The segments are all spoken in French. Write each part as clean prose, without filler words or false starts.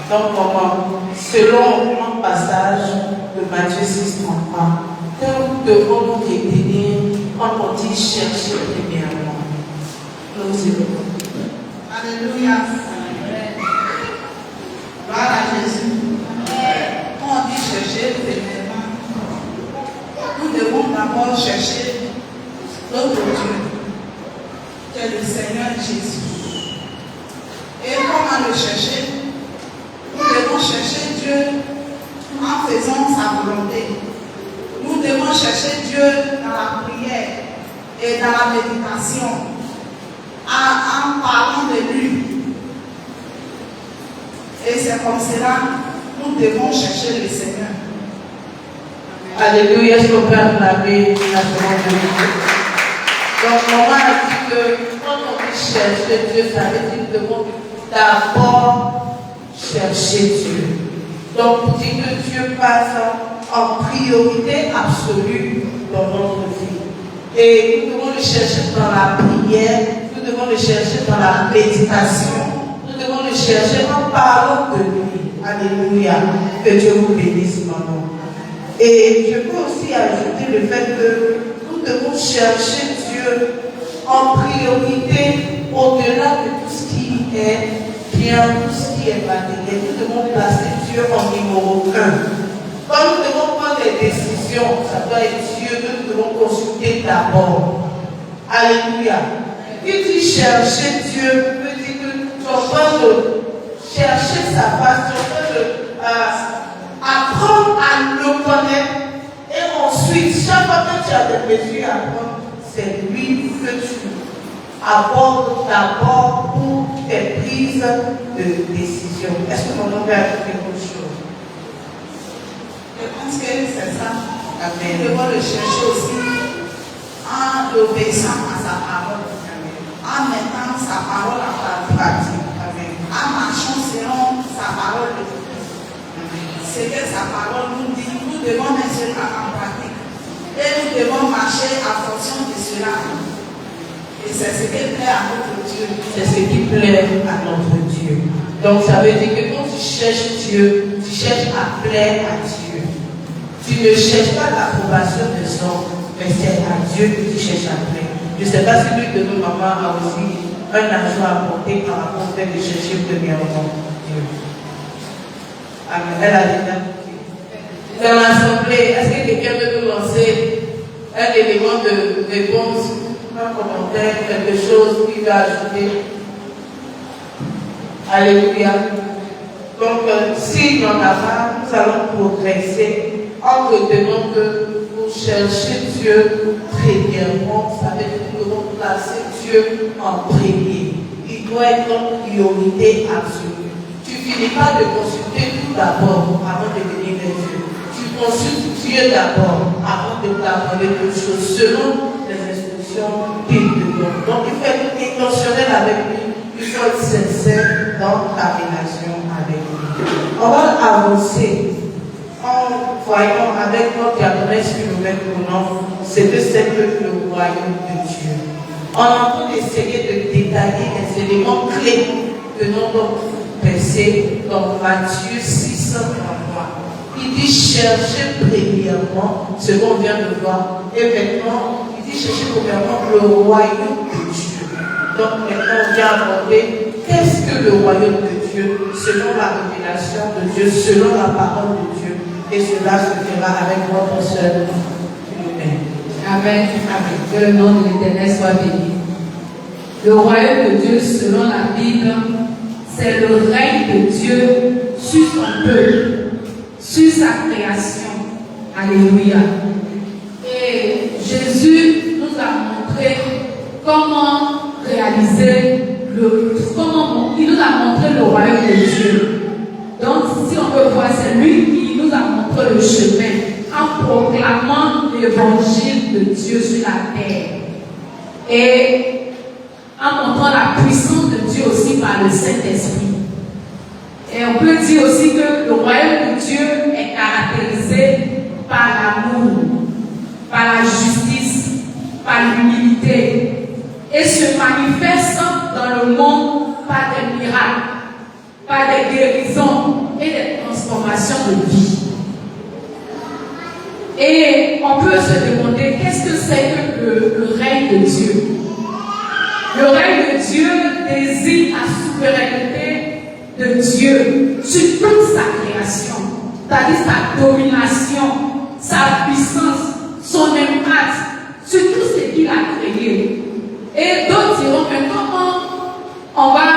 Donc, selon un passage de Matthieu 6,33, que nous devons nous retenir quand on dit chercher premièrement. Nous irons. Alléluia. Gloire à Jésus. Quand on dit chercher premièrement, nous devons d'abord chercher notre Dieu, qui est le Seigneur Jésus. Et comment le chercher? Nous devons chercher Dieu en faisant sa volonté. Nous devons chercher Dieu dans la prière et dans la méditation, en parlant de lui. Et c'est comme cela nous devons chercher le Seigneur. Alléluia, est-ce qu'on peut acclamer la demande de Dieu? Donc, on a dit que quand on dit chercher Dieu, ça veut dire que nous devons d'abord chercher Dieu. Donc, pour dire que Dieu passe en priorité absolue dans notre vie. Et nous devons le chercher dans la prière, nous devons le chercher dans la méditation, nous devons le chercher en parlant de lui. Alléluia. Que Dieu vous bénisse, maman. Et je peux aussi ajouter le fait que nous devons chercher Dieu en priorité au-delà de tout ce qui est bien, tout ce qui est matériel. Nous devons placer Dieu en numéro 1. Quand nous devons prendre des décisions, ça doit être Dieu que nous devons consulter d'abord. Alléluia. Qui dit chercher Dieu veut dire que tu es en train de chercher sa face, tu es en train de apprendre à le connaître. Et ensuite, chaque fois que tu as des mesures à prendre, c'est lui que tu abordes d'abord pour tes prises de décision. Est-ce que mon nom peut ajouter quelque chose? Je pense que c'est ça. Nous devons le chercher aussi en obéissant à sa parole, en mettant sa parole en pratique, en marchant selon sa parole. Ce que sa parole nous dit, nous devons mettre cela en pratique. Et nous devons marcher en fonction de cela. Et c'est ce qui plaît à notre Dieu. C'est ce qui plaît à notre Dieu. Donc ça veut dire que quand tu cherches Dieu, tu cherches à plaire à Dieu. Tu ne cherches pas l'approbation des hommes, mais c'est à Dieu que tu cherches à plaire. Je ne sais pas si lui de nos mamans a aussi un argent à porter par rapport au fait de chercher premièrement Dieu. Amen. Elle a déjà dit. Dans l'assemblée, est-ce que quelqu'un veut nous lancer un élément de réponse, un commentaire, quelque chose qui va ajouter? Alléluia. Donc, s'il n'y en a pas, nous allons progresser en retenant que pour chercher Dieu premièrement, ça veut dire que nous devons placer Dieu en premier. Il doit être notre priorité absolue. Tu ne finis pas de consulter tout d'abord avant de venir vers Dieu. Tu consultes Dieu d'abord avant de t'abandonner de choses selon les instructions qu'il te donne. Donc, il faut être intentionnel avec lui. Il faut être sincère dans ta relation avec lui. On va avancer en voyant avec notre diaconesse qui nous met pour nom, c'est que c'est le royaume de Dieu. On est en train d'essayer de détailler les éléments clés que nous avons pensés dans Matthieu 6:33. Il dit chercher premièrement ce qu'on vient de voir. Et maintenant, il dit chercher premièrement le royaume de Dieu. Donc maintenant, on vient aborder qu'est-ce que le royaume de Dieu, selon la révélation de Dieu, selon la parole de Dieu. Et cela se fera avec votre sœur. Amen. Amen. Que le nom de l'Éternel soit béni. Le royaume de Dieu, selon la Bible, c'est le règne de Dieu sur son peuple, sur sa création. Alléluia. Et Jésus nous a montré comment réaliser il nous a montré le royaume de Dieu. Donc, si on peut voir, c'est lui qui nous a montré le chemin en proclamant l'évangile de Dieu sur la terre et en montrant la puissance de Dieu aussi par le Saint-Esprit. Et on peut dire aussi que le royaume de Dieu est caractérisé par l'amour, par la justice, par l'humilité et se manifeste dans le monde par des miracles, par des guérisons et des transformations de vie. Et on peut se demander qu'est-ce que c'est que le règne de Dieu. Le règne de Dieu désigne la souveraineté de Dieu sur toute sa création, c'est-à-dire sa domination, sa puissance, son impact sur tout ce qu'il a créé. Et d'autres diront, mais comment on va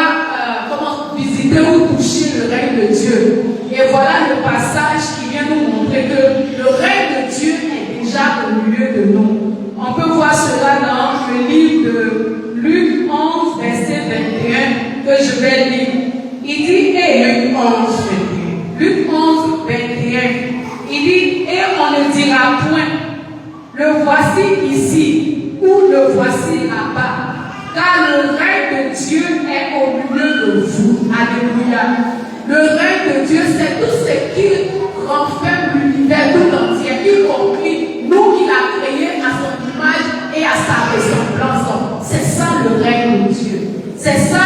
visiter ou toucher le règne de Dieu? Et voilà le passage qui vient nous montrer que le règne de Dieu est déjà au milieu de nous. On peut voir cela dans le livre de Luc 11, verset 21, que je vais lire. Il dit, et Luc 11, 21, il dit, et on ne dira point, le voici ici, ou le voici là-bas, car le règne de Dieu est au milieu de vous. Alléluia. Le règne de Dieu, c'est tout ce qui renferme l'univers tout entier, y compris nous qu'il a créé à son image et à sa ressemblance. C'est ça le règne de Dieu. C'est ça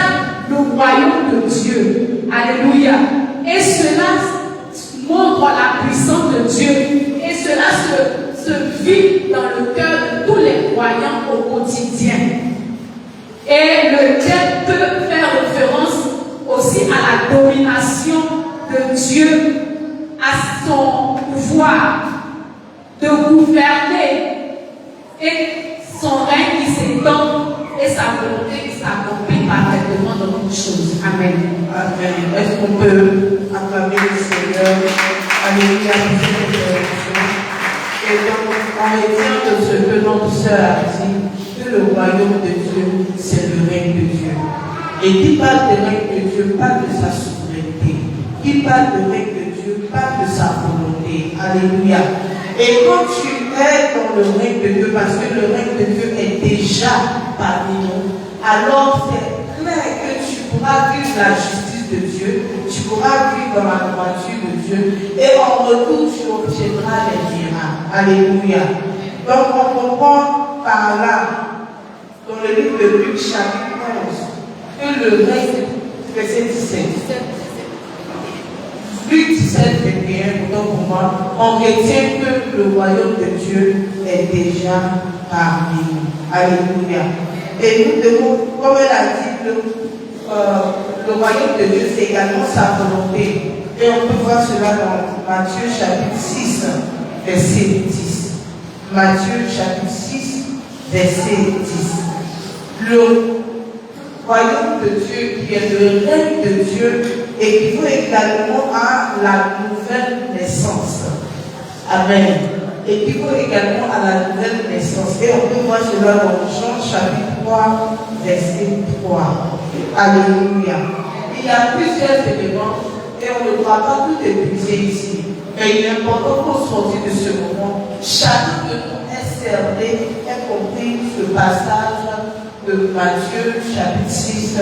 le royaume de Dieu. Alléluia. Et cela montre la puissance de Dieu. Et cela se vit dans le cœur de tous les croyants au quotidien. Et le texte peut faire référence aussi à la domination de Dieu, à son pouvoir de gouverner et son règne qui s'étend et sa volonté qui s'accomplit parfaitement dans toutes choses. Amen. Amen. Est-ce qu'on peut acclamer le Seigneur? Alléluia pour cette intervention. Et donc, on retient de ce que notre sœur a dit, que le royaume de Dieu, c'est le règne de Dieu. Et qui parle du règne de Dieu, parle de sa souveraineté. Qui parle du règne de Dieu, parle de sa volonté. Alléluia. Et quand tu es dans le règne de Dieu, parce que le règne de Dieu est déjà parmi nous, alors c'est clair que tu pourras vivre la justice de Dieu, tu pourras vivre dans la droiture de Dieu, et en retour, tu obtiendras les miracles. Alléluia. Donc on comprend par là, dans le livre de Luc, chapitre 11, que le règne, verset 17. Luc 17, 21, pour moi, on retient que le royaume de Dieu est déjà parmi nous. Alléluia. Et nous devons, comme elle a dit, le royaume de Dieu, c'est également sa volonté. Et on peut voir cela dans Matthieu chapitre 6, verset 10. Matthieu chapitre 6, verset 10. Le royaume de Dieu qui est le règne de Dieu équivaut également à la nouvelle naissance. Amen. Équivaut également à la nouvelle naissance. Et on peut voir cela dans Jean chapitre 3, verset 3. Alléluia. Il y a plusieurs éléments et on ne doit pas tout épuiser ici. Mais il est important qu'on sortir de ce moment. Chacun de nous est cerné, est compris ce passage de Matthieu chapitre 6,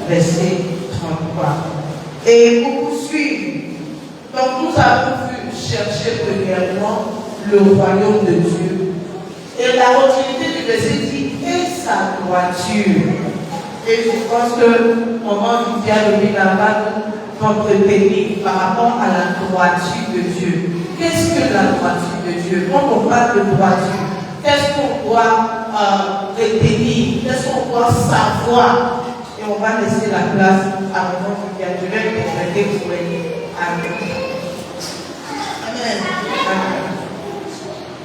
verset 33. Et pour poursuivre, donc nous avons vu chercher premièrement le royaume de Dieu. Et la continuité du verset dit, et sa droiture. Et je pense que maman Viviane Obilaba va entretenir par rapport à la droiture de Dieu. Qu'est-ce que la droiture de Dieu? Quand on parle de droiture, qu'est-ce qu'on doit retenir? Qu'est-ce qu'on doit savoir? Et on va laisser la place à maman Viviane. Je vais interpréter pour elle. Amen.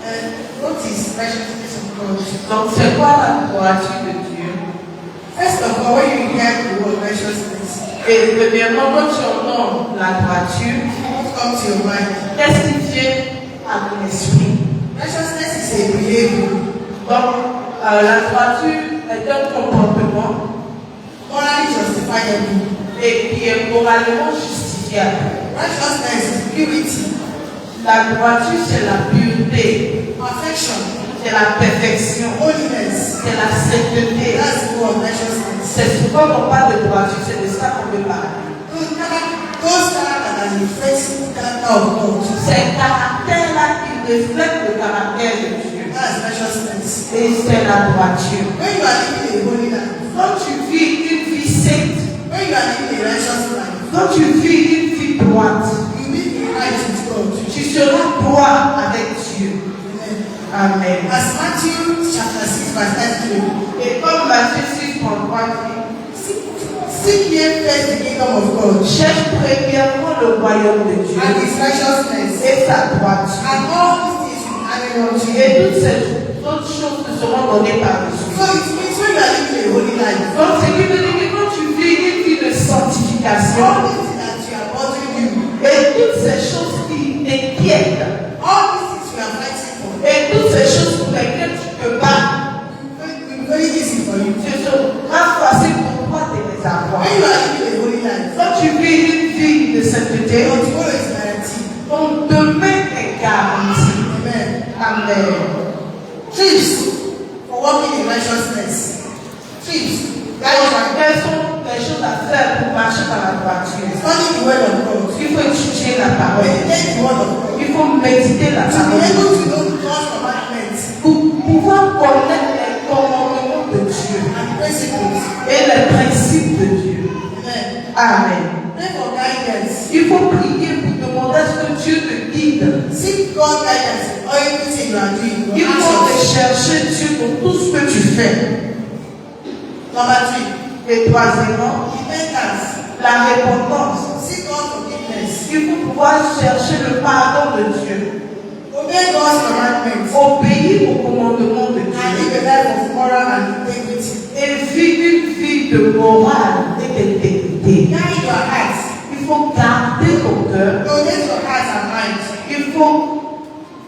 Amen. What is righteousness of God? Donc c'est quoi la droiture de Dieu? First of all, when you hear the word righteousness, Et premièrement, quand tu entends la droiture, what comes to your mind? qu'est-ce qui vient à ton esprit? Righteousness is a behavior, Donc, la droiture est un comportement morally justifiable. et qui est moralement justifiable. Righteousness is purity, La droiture, c'est la pureté, perfection, c'est la perfection, holiness. c'est la sainteté. That's the word righteousness. C'est souvent qu'on parle de droiture, c'est de ça qu'on veut parler. Those characters that reflect the character of God. Ces caractères-là qui reflètent le caractère de Dieu. That's righteousness. Et c'est la droiture. When you are living a holy life, Quand tu vis une vie sainte, when you are living a righteous life, Quand tu vis une vie droite, you live right with God. tu seras droit avec Dieu. Amen. Amen. As Matthew chapter 6 verse 33. Et comme Matthieu 6, 33 Seek ye first the kingdom of God dit, cherche premièrement le royaume de Dieu and his righteousness, et sa droiture. and all these things will be added unto you. Et toutes ces autres choses te seront données par-dessus. So it means when you are living a holy life, Donc, ce qui veut dire que quand tu vis une vie de sanctification, all these things that you are bothering you, et toutes ces choses qui t'inquiètent, all these things you are fighting for, et toutes ces choses pour lesquelles tu te bats, will be very easy for you. ce sera facile pour toi de les avoir. When you are living a holy life, Quand tu vis une vie de sainteté, your tomorrow is guaranteed. ton demain est garanti. Amen. Amen. Tips for walking in righteousness. Tips. That is why Quelles sont les choses à faire pour marcher dans la droiture? study the word of God. Il faut étudier la parole. Meditate the word of God. Il faut méditer la To be parole. able to know God's commandments Pour pouvoir connaître les commandements de Dieu and principles. et les principes de Dieu. Amen. Amen. Pray for guidance. Il faut prier pour demander à ce que Dieu te guide. Seek God's guidance in everything you are doing. Il Your faut te actions. chercher Dieu dans tout ce que tu fais. Number 3. Et troisièmement, Repentance. la repentance. Seek God's forgiveness. Il faut pouvoir chercher le pardon de Dieu. Obey God's commandments. Obéir au commandement de And Dieu. live a life of moral and integrity. Et vivre une vie de morale et d'intégrité. Guide your heart. Il faut garder ton cœur. Donate your heart and mind. Il faut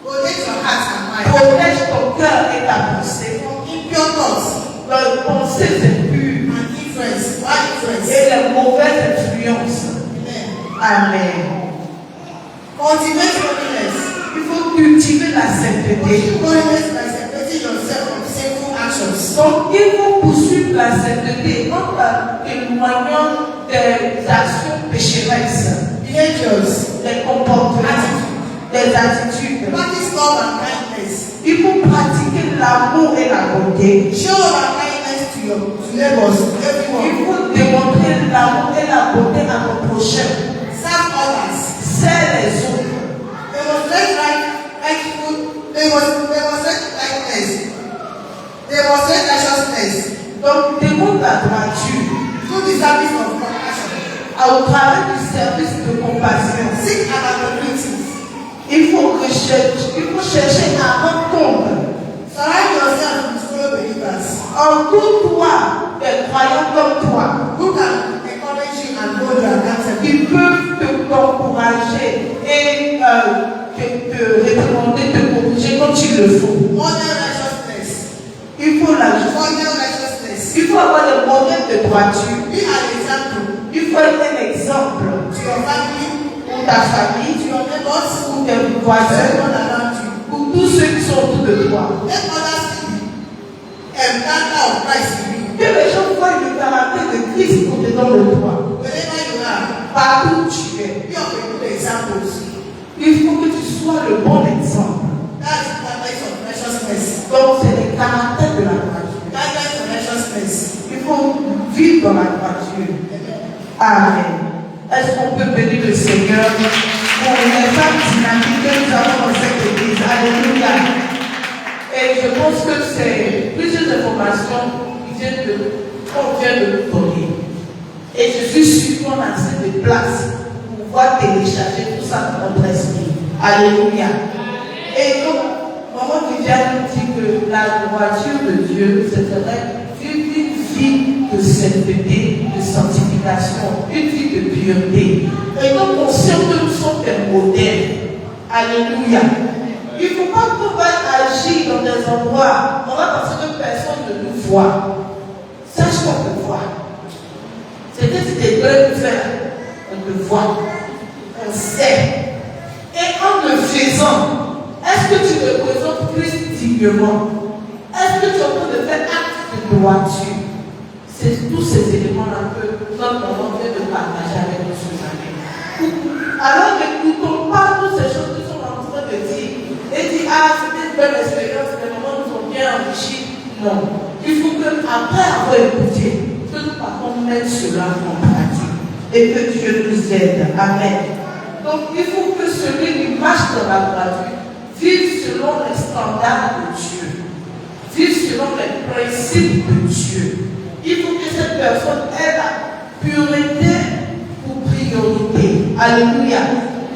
Donate your heart and mind. protéger ton cœur et ta pensée. From impure thoughts Les pensées impures and influence. Bad influence. et les mauvaises influences. Amen. Amen. Cultivate holiness. Il faut cultiver la sainteté. Cultivate holiness by separating yourself from sinful actions. Donc, il faut poursuivre la sainteté en témoignant des actions pécheresses, Behaviors. des comportements, des attitudes. Practice love and kindness. Il faut pratiquer l'amour et la bonté. Show love and kindness to your neighbors, to Il everyone. faut démontrer l'amour et la bonté à nos prochains. Serve others. C'est les autres. Demonstrate rightness. Demonstrate righteousness. Donc, démontre la droiture Through the service of compassion. au travers du service de compassion. Seek accountability. Il faut chercher à rendre compte. Surround yourself with fellow believers Entoure-toi des croyants comme toi who can encourage you and hold you accountable. qui peuvent t'encourager et te recommander, te corriger quand il le faut. Model righteousness. Il faut Model righteousness. il faut avoir le modèle de droiture. Be an example Il faut être un exemple to your family, pour ta famille, to your neighbors, pour tes to voisins, everyone around you. pour tous ceux qui sont autour de toi. Let others see the character of Christ in you. Que les gens voient le caractère de Christ au-dedans de toi. Wherever you are, Partout où tu es. be of a good examples. Il faut que tu sois le bon exemple. That's the place of righteousness. Donc, c'est le caractère de la droiture. Guidance of righteousness. Il faut vivre dans la droiture. Amen. Est-ce qu'on peut bénir le Seigneur pour les femmes dynamiques que nous avons dans cette église? Alléluia. Et je pense que c'est plusieurs informations qu'on vient de nous donner. Et je suis sûr qu'on a assez de place pour pouvoir télécharger tout ça dans notre esprit. Alléluia. Et donc, Maman Viviane nous dit que la droiture de Dieu, c'est vrai, une vie de sainteté, de sanctification, une vie de pureté. Et donc, on sait que nous sommes des modèles. Alléluia. Il ne faut pas qu'on va agir dans des endroits, on va penser que personne ne nous voit. Sache qu'on te voit. C'est que si tu es prêt de faire, on te voit. On sait. Et en le faisant, est-ce que tu représentes Christ dignement? Est-ce que tu es en train de faire acte de droiture? C'est tous ces éléments-là que notre maman vient de partager avec nous ce matin. Alors n'écoutons pas toutes ces choses qui sont en train de dire. Et dire, ah, c'était une belle expérience, les mamans nous ont bien enrichis. Non. Il faut qu'après avoir écouté, que nous partons mettre cela en pratique. et que Dieu nous aide. Amen. Donc il faut que celui qui marche dans la droiture vive selon les standards de Dieu, vive selon les principes de Dieu. Il faut que cette personne ait la pureté pour priorité. Alléluia.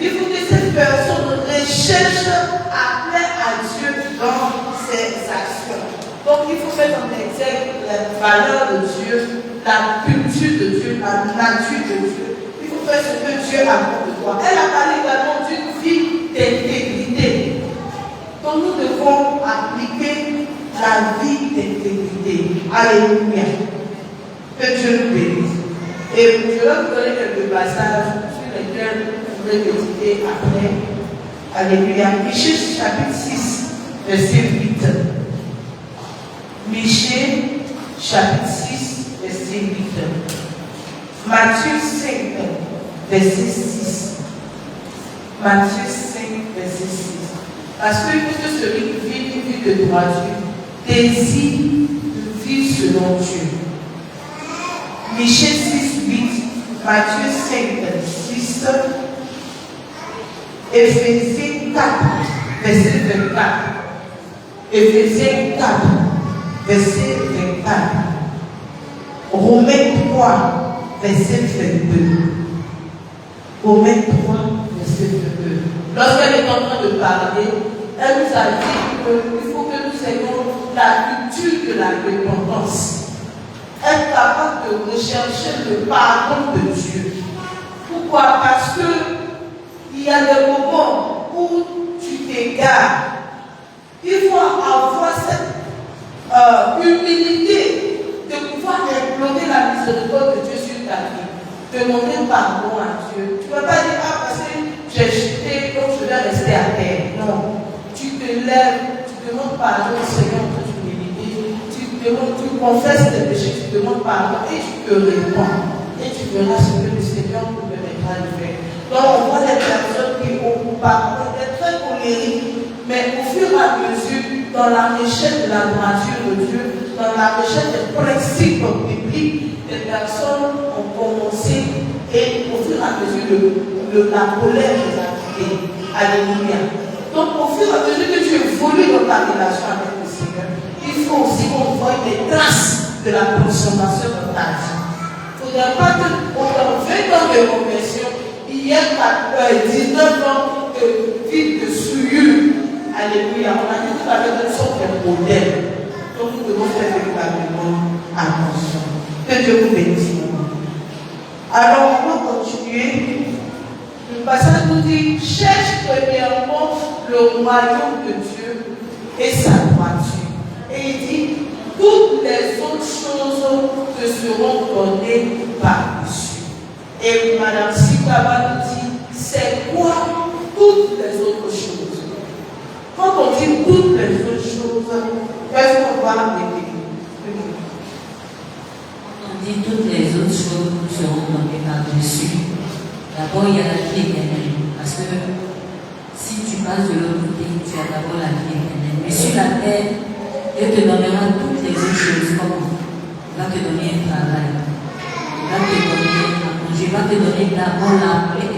Il faut que cette personne recherche à plaire à Dieu dans ses actions. Donc il faut mettre en exergue la valeur de Dieu, la culture de Dieu, la nature de Dieu. Il faut faire ce que Dieu attend de toi. Elle a parlé également d'une vie d'intégrité. Donc nous devons appliquer la vie d'intégrité. Alléluia. Que Dieu nous bénisse. Et je vais vous donner quelques passages sur lesquels vous pouvez méditer après. Alléluia. Michée chapitre 6, verset 8. Michée chapitre 6, verset 8. Matthieu 5, verset 6. Matthieu 5, verset 6. Parce que celui qui vit une vie de droiture désire vivre selon Dieu. Michée 6, 8, Matthieu 5, 6, Éphésiens 4, verset 24. Éphésiens 4, verset 24. Romains 3, verset 22. Romains 3, verset 22. Lorsqu'elle est en train de parler, elle nous a dit qu'il faut que nous ayons la culture de la repentance. Être capable de rechercher le pardon de Dieu. Pourquoi? Parce que il y a des moments où tu t'égares. Il faut avoir cette humilité de pouvoir implorer la miséricorde de Dieu sur ta vie. Demander pardon à Dieu. Tu ne peux pas dire, ah, parce que j'ai chuté, donc je vais rester à terre. Non. Tu te lèves, tu demandes pardon au Seigneur de ton humilité. Tu confesses tes péchés, tu demandes pardon et tu te réponds. Et tu verras ce que le Seigneur te permettra de faire. Donc on voit des personnes qui ont parfois été très colériques, mais au fur et à mesure, dans la recherche de la droiture de Dieu, dans la recherche des principes bibliques, les personnes ont commencé et au fur et à mesure la colère les a quittés. Alléluia. Donc au fur et à mesure que tu évolues dans ta relation avec le Seigneur, il faut aussi qu'on voie des traces de la consommation de ta vie. Il ne faudrait pas que pendant 20 ans de conversion, il y ait 19 ans de vie de souillure. Alléluia. On a dit que avec une sorte de modèle. Donc nous devons faire véritablement attention. Que Dieu vous bénisse. Alors on va continuer. Le passage nous dit, cherche premièrement le royaume de Dieu et sa droiture. Et il dit, toutes les autres choses te seront données par-dessus. Et Madame Sikaba nous dit, c'est quoi toutes les autres choses? Quand on dit toutes les autres choses, qu'est-ce qu'on va appeler? On dit toutes les autres choses nous seront données par-dessus. D'abord, il y a la vie éternelle. Parce que si tu passes de l'autre côté, tu as d'abord la vie éternelle. Mais sur la terre, Dieu te donnera toutes les autres choses. Comme il va te donner un travail. Il va te donner un congé. Il va te donner d'abord la paix.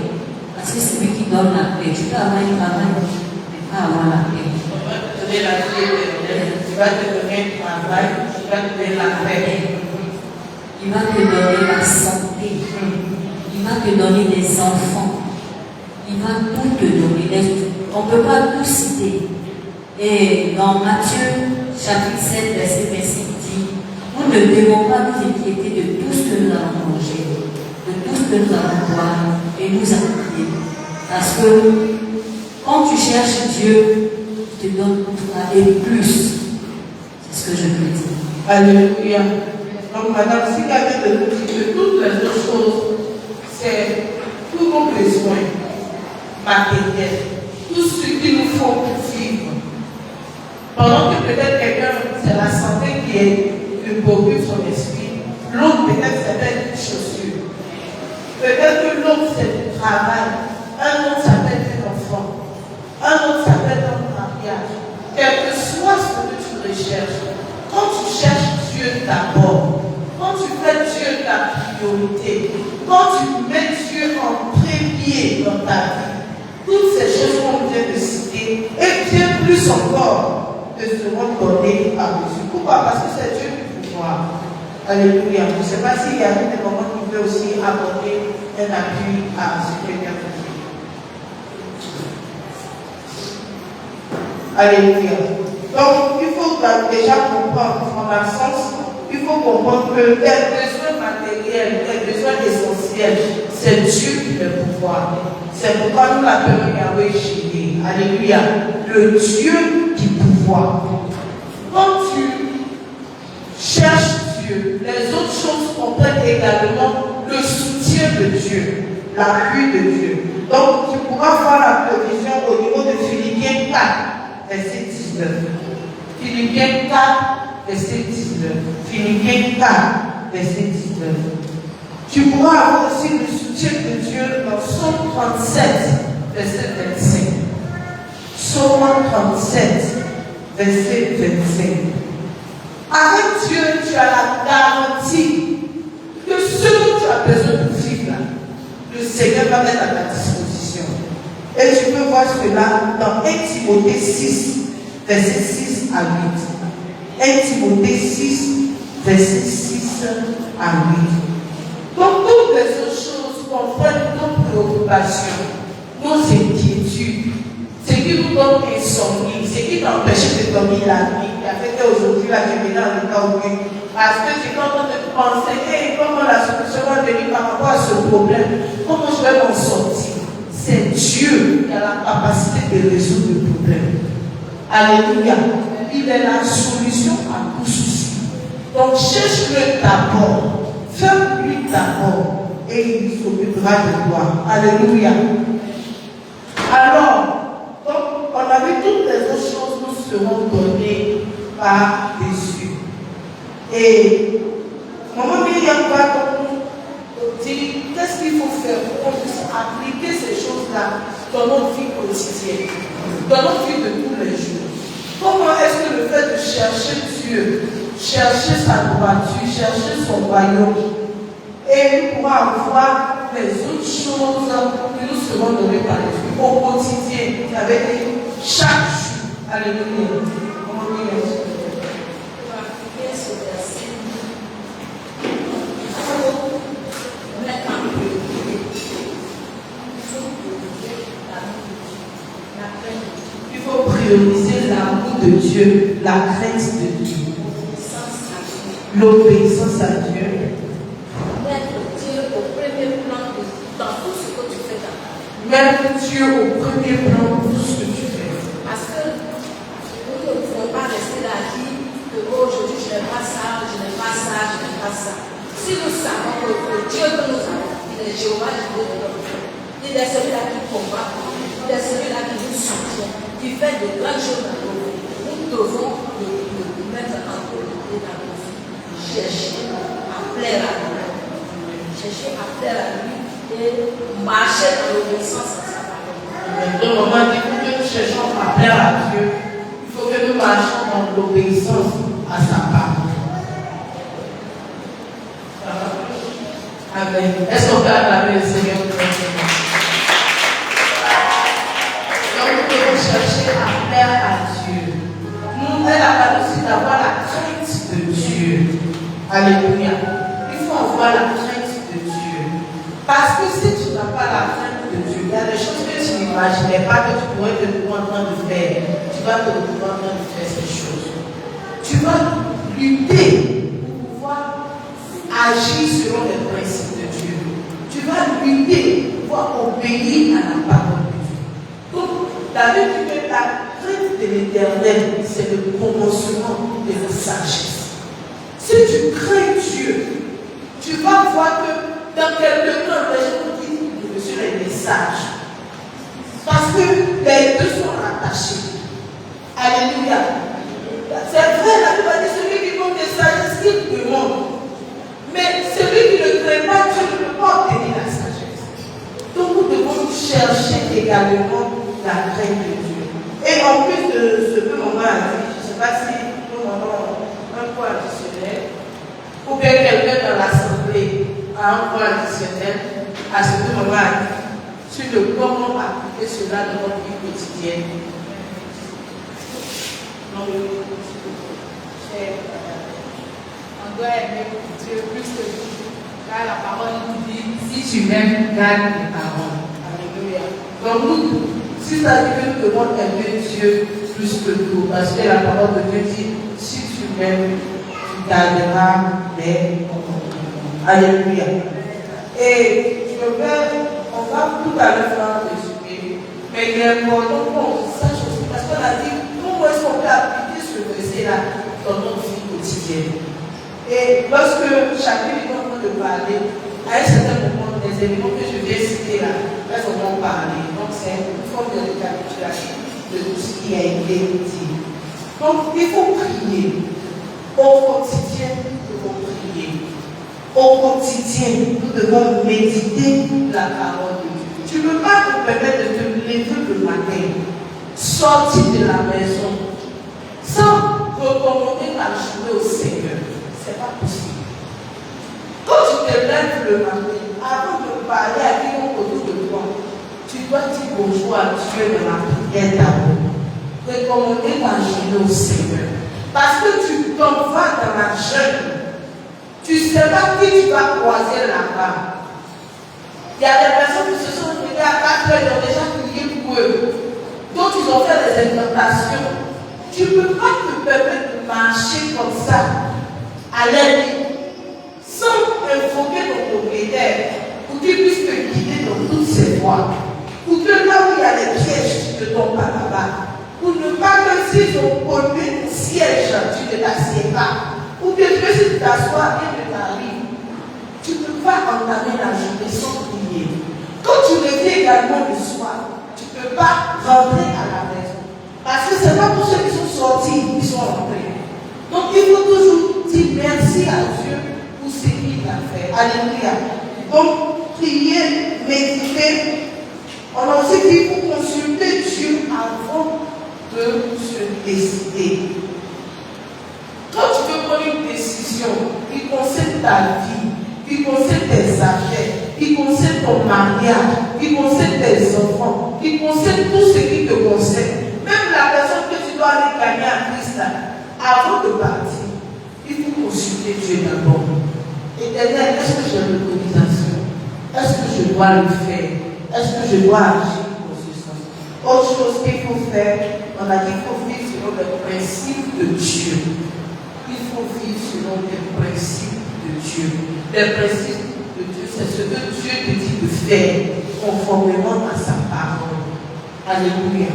Parce que c'est lui qui donne la paix. Tu peux avoir un travail, mais pas avoir la paix. Il va te donner la vie éternelle. Il va te donner un travail. Il va te donner la paix. Il va te donner la santé. Il va te donner des enfants. Il va tout te donner. On ne peut pas tout citer. Et dans Matthieu, chapitre 7, verset 26, dit, nous ne devons pas nous inquiéter de tout ce que nous avons mangé, de tout ce que nous avons boire et nous appliquer. Parce que quand tu cherches Dieu, il te donne et plus. C'est ce que je peux dire. Alléluia. Donc, Madame, si quelqu'un de nous dit que toutes les autres choses, c'est tous nos besoins matériels, tout ce qu'il nous faut pour vivre. Pendant que peut-être quelqu'un, c'est la santé qui est une préoccupe son esprit, l'autre peut-être c'est peut-être une chaussure. Peut-être que l'autre c'est du travail, un autre ça peut être un enfant, un autre ça peut être un mariage. Quel que soit ce que tu recherches, quand tu cherches Dieu d'abord, quand tu fais Dieu ta priorité, Quand tu mets Dieu en premier dans ta vie, toutes ces choses qu'on vient de citer, et bien plus encore, te seront données à mesure. Pourquoi? Parce que c'est Dieu qui pouvoir. Alléluia. Je ne sais pas s'il y a des moments qui peut aussi apporter un appui à ce que vient de dire. Alléluia. Donc, il faut déjà comprendre, en absence, il faut comprendre que les besoins matériels, les besoins essentiels, c'est Dieu qui le pouvoir. C'est pourquoi nous l'appelons Yahweh Jireh. Alléluia. Le Dieu qui pouvoir. Quand tu cherches Dieu, les autres choses comprennent également le soutien de Dieu, l'appui de Dieu. Donc, tu pourras voir la provision au niveau de Philippiens 4, verset 19. Philippiens 4, verset 19. Philippiens 4, verset 19. Tu pourras avoir aussi le soutien de Dieu dans Psaume 37, verset 25. Psaume 37, verset 25. Avec Dieu, tu as la garantie que ce dont tu as besoin de vivre, le Seigneur va mettre à ta disposition. Et tu peux voir cela dans 1 Timothée 6, verset 6 à 8. 1 Timothée 6, verset 6 à 8. Donc, toutes les autres choses comprennent nos préoccupations, nos inquiétudes, ce qui nous donne insomnie, ce qui t'empêche de dormir la nuit, qui a fait qu'aujourd'hui, là, je viens dans le cas où parce que tu es en train de penser, hey, comment la solution va venir par rapport à ce problème, comment je vais m'en sortir. C'est Dieu qui a la capacité de résoudre le problème. Alléluia. Il est la solution à tout souci. Donc, cherche-le d'abord. Fais-lui d'abord. Et il s'occupera de toi. Alléluia. Alors, donc, on a vu toutes les autres choses nous seront données par Jésus. Et maman Myriam va nous dire qu'est-ce qu'il faut faire pour qu'on puisse appliquer ces choses-là dans notre vie quotidienne, dans notre vie de tous les jours. Comment est-ce que le fait de chercher Dieu, chercher sa droiture, chercher son royaume, et nous pourrons avoir les autres choses qui nous seront données par Dieu au quotidien, avec chaque jour. Alléluia. Maman Myriam. Il faut prioriser l'amour de Dieu, la crainte de Dieu, l'obéissance à Dieu. Mettre Dieu au premier plan dans tout ce que tu fais. Mettre Dieu au premier plan dans tout ce que tu fais. Parce que nous ne pouvons pas rester là à dire que aujourd'hui je n'aime pas ça, je n'aime pas ça, je n'aime pas ça. Si nous savons que le Dieu que nous avons, il est Jéhovah, il est celui-là qui combat, il est celui-là qui nous soutient, qui fait de grandes choses dans nos vies. Nous devons le mettre en priorité dans nos vies. Chercher à plaire à lui. Chercher à plaire à lui et marcher dans l'obéissance à sa parole. Donc, on m'a dit que nous cherchons à plaire à Dieu. Il faut que nous marchions dans l'obéissance à sa parole. Amen. Est-ce qu'on peut acclamer le Seigneur pour nous? Donc, nous devons chercher à plaire à Dieu. Nous, elle a parlé aussi d'avoir la crainte de Dieu. Alléluia. Il faut avoir la crainte de Dieu. Parce que si tu n'as pas la crainte de Dieu, il y a des choses que tu n'imaginais pas que tu pourrais te trouver en train de faire. Tu vas te retrouver en train de faire ces choses. Tu vas lutter pour pouvoir agir selon les principes de Dieu. Tu vas lutter pour pouvoir obéir à la parole de Dieu. Donc, la Bible dit que la crainte de l'Éternel, c'est le commencement de la sagesse. Si tu crains Dieu, tu vas voir que dans quelques temps, les gens disent que Monsieur est sage. Parce que les deux sont rattachés. Alléluia. C'est vrai, la Bible dit celui qui manque de sagesse, il demande. Mais celui qui ne craint pas Dieu ne peut pas obtenir la sagesse. Donc nous devons chercher également la crainte de Dieu. Et en plus de ce que maman a dit, je ne sais pas si nous avons un point additionnel, ou bien quelqu'un dans l'assemblée à un point additionnel à ce que maman a dit sur le comment appliquer cela dans notre vie quotidienne. Donc, on doit aimer Dieu plus que tout. Car la parole nous dit, si tu m'aimes, garde mes paroles. Alléluia. Donc nous, si ça dit que nous devons aimer Dieu plus que tout, parce que la parole de Dieu dit, si tu m'aimes, tu garderas mes commandements. Alléluia. Et on va tout à l'heure faire un résumé, mais il est important qu'on sache aussi, parce qu'on a dit, comment est-ce qu'on peut appliquer ce verset-là dans notre vie quotidienne. Et lorsque chacun est en train de parler, à un certain moment, les éléments que je vais citer là, elles vont parler. Donc c'est une forme de récapitulation de tout ce qui a été dit. Donc il faut prier. Au quotidien, nous devons prier. Au quotidien, nous devons méditer la parole de Dieu. Tu ne peux pas te permettre de te lever le matin, sortir de la maison, sans recommander ta journée au Seigneur. Ce n'est pas possible. Quand tu te lèves le matin, avant de parler à quiconque autour de toi, tu dois dire bonjour à Dieu dans la prière d'abord. Recommander ta journée au Seigneur. Parce que tu t'en vas dans la jeûne. Tu ne sais pas qui tu vas croiser là-bas. Il y a des personnes qui se sont réveillées à 4 heures, ils ont déjà prié pour eux. D'autres, ils ont fait des incantations. Tu ne peux pas te permettre de marcher comme ça, à l'aide, sans invoquer ton propriétaire, pour qu'il puisse te guider dans toutes ses voies. Pour que là où il y a des pièges, tu ne tombes pas là-bas. Pour ne pas que s'ils ont pollué ton siège, tu ne t'assieds pas. Ou bien que si tu t'assois et ne t'arrives, tu ne peux pas entamer la journée sans prier. Quand tu reviens également le soir, tu ne peux pas rentrer à la maison. Parce que ce n'est pas pour ceux qui sont sortis qui sont rentrés. Donc il faut toujours dire merci à Dieu pour ce qu'il a fait. Alléluia. Donc prier, méditer. On a aussi dit qu'il faut consulter Dieu avant de se décider. Quand tu veux prendre une décision qui concerne ta vie, qui concerne tes affaires, qui concerne ton mariage, qui concerne tes enfants, qui concerne tout ce qui te concerne, même la personne que tu dois aller gagner à Christ, avant de partir, il faut consulter Dieu d'abord. Éternel, est-ce que j'ai l'autorisation? Est-ce que je dois le faire? Est-ce que je dois agir dans ce sens? Autre chose qu'il faut faire, on a dit qu'il faut vivre selon les principes de Dieu. Il faut vivre selon les principes de Dieu. Les principes de Dieu, c'est ce que Dieu te dit de faire conformément à sa parole. Alléluia.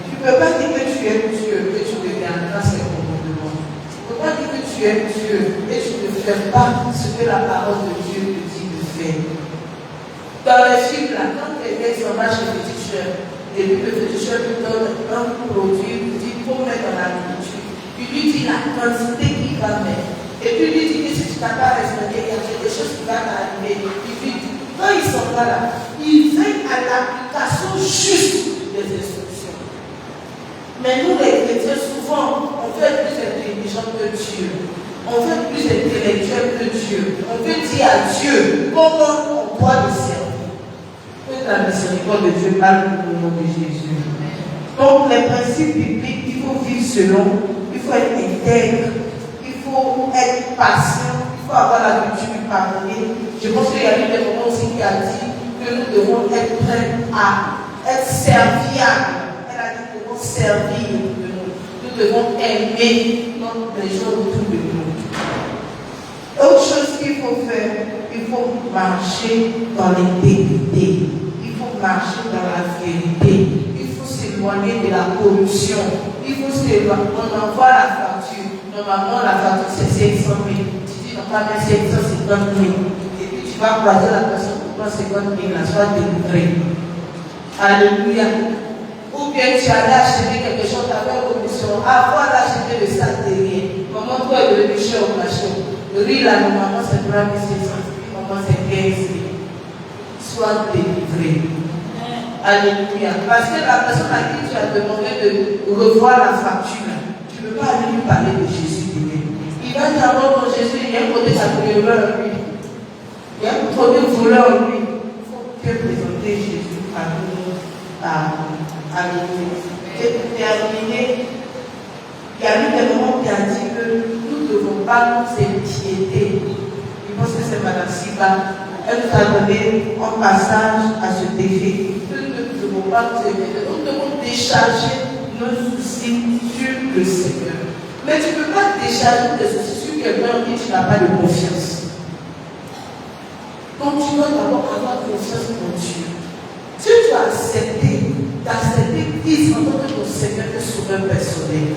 Tu ne peux pas dire que tu aimes Dieu et tu ne garderas ses commandements. Tu ne peux pas dire que tu aimes Dieu et tu ne fais pas ce que la parole de Dieu te dit de faire. Dans les films, là, quand les s'en va chez le petit chef, et puis le petit chef lui donne un produit, il dit faut mettre dans la nourriture. Il lui dit la quantité qu'il va mettre. Et puis il lui dit que si tu n'as pas respecté, il y a quelque chose qui va t'arriver. Il lui dit, quand il s'en va là, il veille à l'application juste des instructions. Mais nous les chrétiens, souvent, on veut être plus intelligent que Dieu. On veut être plus intellectuel que Dieu. On veut dire à Dieu comment on doit le servir. Que la miséricorde de Dieu parle au nom de Jésus. Donc les principes bibliques, il faut vivre selon. Il faut être intègre, il faut être patient, il faut avoir l'habitude de pardonner. Je pense qu'il y a eu des moments aussi qui a dit que nous devons être prêts à être serviables. Elle a dit que nous devons servir de nous. Nous devons aimer les gens autour de nous. Autre chose qu'il faut faire, il faut marcher dans l'intégrité. Il faut marcher dans la vérité. Il faut s'éloigner de la corruption. Il faut s'éloigner. On envoie la facture. Normalement, la facture c'est 500 000. Tu dis non, pas 550 000. Et puis tu vas croiser la personne pour 50 000, la soit délivrée. Alléluia. Ou bien tu allais acheter quelque chose avec commission. Avant d'acheter le sac de rien. Maman, toi, le riche au machin. Le riz là, normalement, c'est 3 600. Maman, c'est 15 000. Soit délivré. Alléluia. Parce que la personne à qui tu as demandé de revoir la facture, tu ne peux pas aller lui parler de Jésus demain. Il va dire, bon, Jésus, il y a un côté ça peut lui. Il y a un premier volet en lui. Il faut bien présenter Jésus à nous, à l'Église. Et pour terminer, il y a eu des moments qui a dit que nous ne devons pas nous inquiéter. Je pense que c'est Mme Siba. Elle nous a donné un passage à ce défi. Nous ne devons pas nous inquiéter. Nous devons décharger nos soucis sur le Seigneur. Mais tu ne peux pas décharger tes soucis sur quelqu'un qui tu n'as pas de confiance. Donc tu dois d'abord avoir confiance en Dieu. Si tu as accepté Christ en tant que ton Seigneur et Sauveur personnel,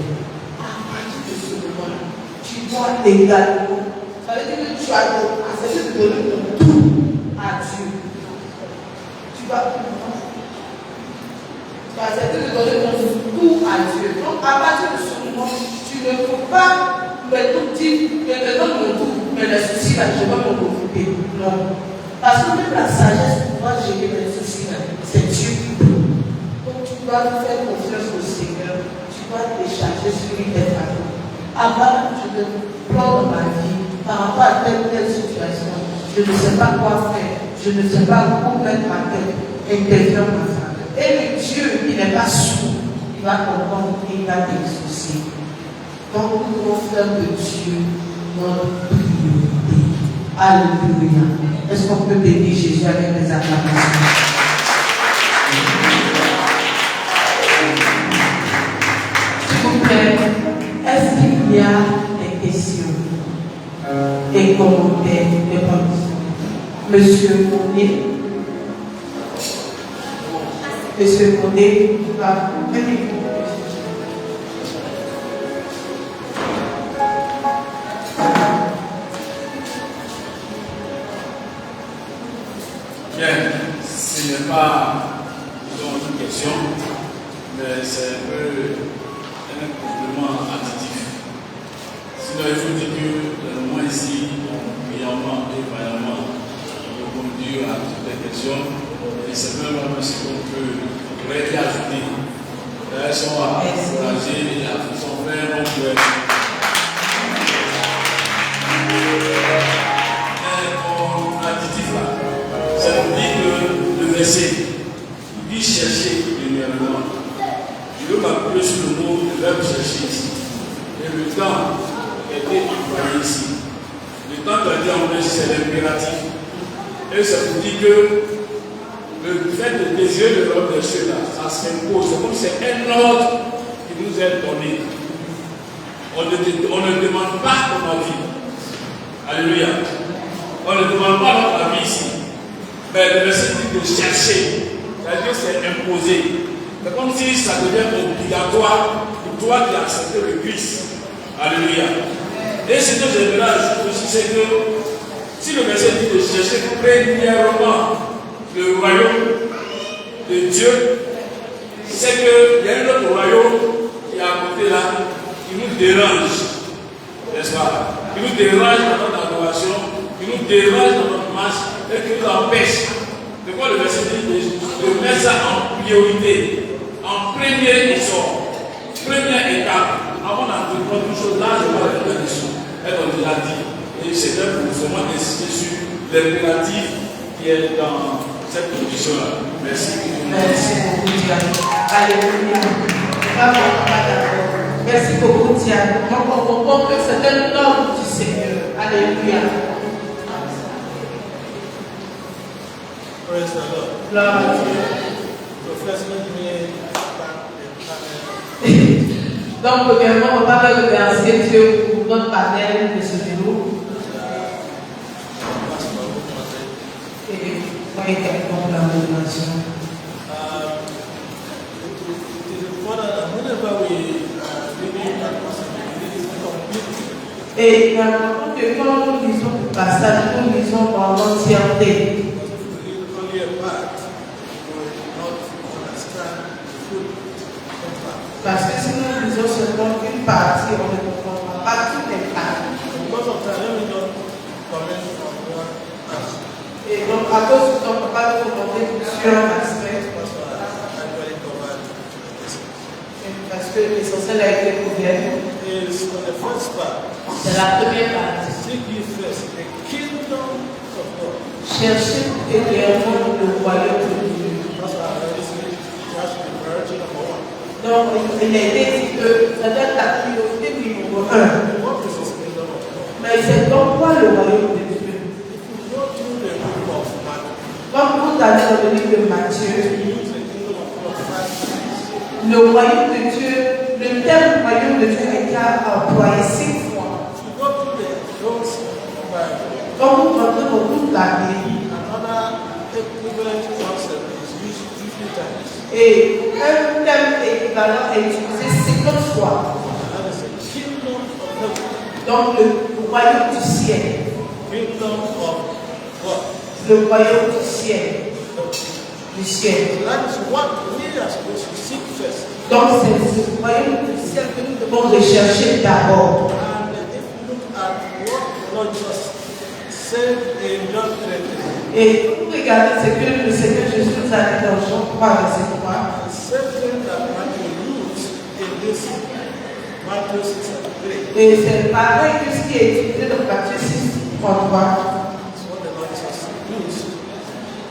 à partir de ce moment-là, tu dois également, ça veut dire que tu as accepté de donner ton tout à Dieu. Tu vas accepter de donner ton tout à Dieu. Donc à partir de ce moment, tu ne peux pas me tout dire, je te donne mon tout, mais les soucis là, je vais m'en occuper. Non. Parce que même la sagesse pour pouvoir gérer les soucis là, c'est Dieu qui peut. Donc tu dois faire confiance au Seigneur, tu dois décharger sur lui tes fardeaux. Avant, je te plante dans ma vie par rapport à telle situation. Je ne sais pas quoi faire, je ne sais pas où mettre ma tête, intervient ma femme. Et le Dieu, il n'est pas sourd, il va comprendre et il va t'exaucer. Donc nous devons faire de Dieu notre priorité. Alléluia. Est-ce qu'on peut bénir Jésus avec des acclamations? S'il vous plaît, est-ce qu'il y a des questions, des commentaires, des propositions? Monsieur Mondé. Monsieur Mondé, va venir. Bien, ce n'est pas une question, mais c'est un peu un complément additif. Sinon, il faut dire que moi ici, brillamment et vaillamment, on peut conduire à toutes les questions, et c'est même ce qu'on pourrait y ajouter. Elles sont à encourager et à son frère, mon frère. Additif là. Ça nous dit que le verset, il dit chercher premièrement. Je veux m'appuyer sur le mot, le verbe chercher ici. Et le temps était employé ici. Le temps qui a été employé, c'est l'impératif. Et ça nous dit que le fait de désirer de l'ordre des cieux là, ça s'impose. C'est comme c'est un ordre qui nous est donné. On ne demande pas ton avis. Alléluia. On ne demande pas notre avis ici. Mais le verset dit de chercher. C'est-à-dire que c'est imposé. C'est comme si ça devient obligatoire pour toi qui as accepté le Christ. Alléluia. Et ce que j'aimerais ajouter aussi, c'est que si le verset dit de chercher premièrement le royaume de Dieu, c'est qu'il y a un autre royaume qui est à côté là, qui nous dérange. N'est-ce pas? Qui nous dérange dans notre adoration, qui nous dérange dans notre marche et qui nous empêche. C'est quoi le verset dit de mettre ça en priorité, en premier essor, première étape. Avant d'entreprendre une chose, là, je vois la dessus. Elle a déjà dit. Et c'est un pour seulement insister sur l'impératif qui est dans cette condition-là. Merci. Merci beaucoup, Diane. Alléluia. Merci beaucoup, Diane. Donc, on comprend que c'est un ordre du Seigneur. Alléluia. Praise the Lord. Gloire à Dieu. So first let me Donc, premièrement, on va remercier Dieu pour notre panel de ce jour. Et voyez quelqu'un la motivation. it is important that whenever we reading that passage, it is complete. Et il est important que quand nous lisons le passage, nous lisons en entièreté. Because if we read only a part, we will not understand the full impact. Parce que si nous lisons seulement une partie, on ne comprend pas tout l'impact. Because of that, let me not comment on one aspect. Et donc, à cause du temps, on ne peut pas commenter plusieurs aspects. Because I actually covered this. Parce que l'essentiel a été couvert. Is on the first part. C'est la première partie. Seek ye first the kingdom of God chercher premièrement le royaume de Dieu. That's why I always say it has to be priority number one. Donc, il a été dit que ça doit être la priorité numéro 1. What is his kingdom of God? Mais c'est donc quoi le royaume de Dieu? If you go through the book of Matthew, Comme vous allez dans le livre de Matthieu, you use the kingdom of God 5 times. le royaume de Dieu, le terme royaume de Dieu a été employé 6 fois. If you go through those Bible, Quand vous rentrez dans toute la Bible, another equivalent concept is used 50 times. et un terme équivalent est utilisé 50 fois. And that is the kingdom of heaven, Donc, le royaume du ciel, kingdom of God. le royaume du ciel, du ciel. So that is what we are supposed to seek first. Donc, c'est ce royaume du ciel que nous devons rechercher d'abord. And if you look at what the Lord Jesus said in John 3:3, Et vous regardez ce que le Seigneur Jésus nous a dit dans Jean 3, verset 3. the same thing that Matthew used in this Matthew 6:3 Et c'est pareil que ce qui est utilisé dans Matthieu 6, 33. is what the Lord Jesus used.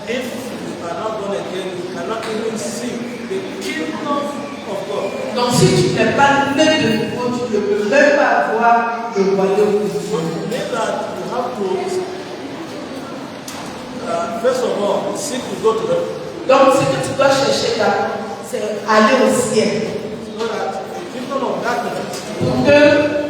If you are not born again, you cannot even see the kingdom of God. Donc, si tu n'es pas né de nouveau, tu ne peux même pas voir le royaume de So Dieu. to make that, you have to, first of all, seek to go to heaven. Donc, ce que tu dois chercher d'abord, c'est aller au ciel. So that the kingdom of darkness Pour que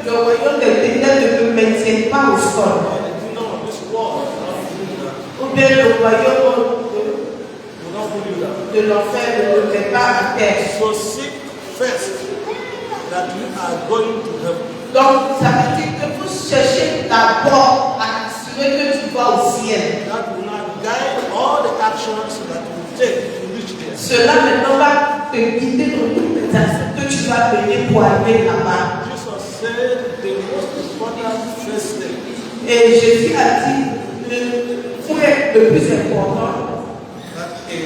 le royaume des ténèbres ne te maintienne pas au sol. and the kingdom of this world will not pull you down. Ou bien le royaume Will not pull you down. de l'enfer ne te met pas à terre. So seek first that you are going to heaven. Donc, ça veut dire que vous cherchez d'abord à assurer que tu vas au ciel. That will not guide all the actions that you take to reach there. Cela maintenant va te guider dans toutes les actions que tu vas mener pour arriver là-bas. Jesus said the most important first thing Et Jésus a dit le point le plus important, that is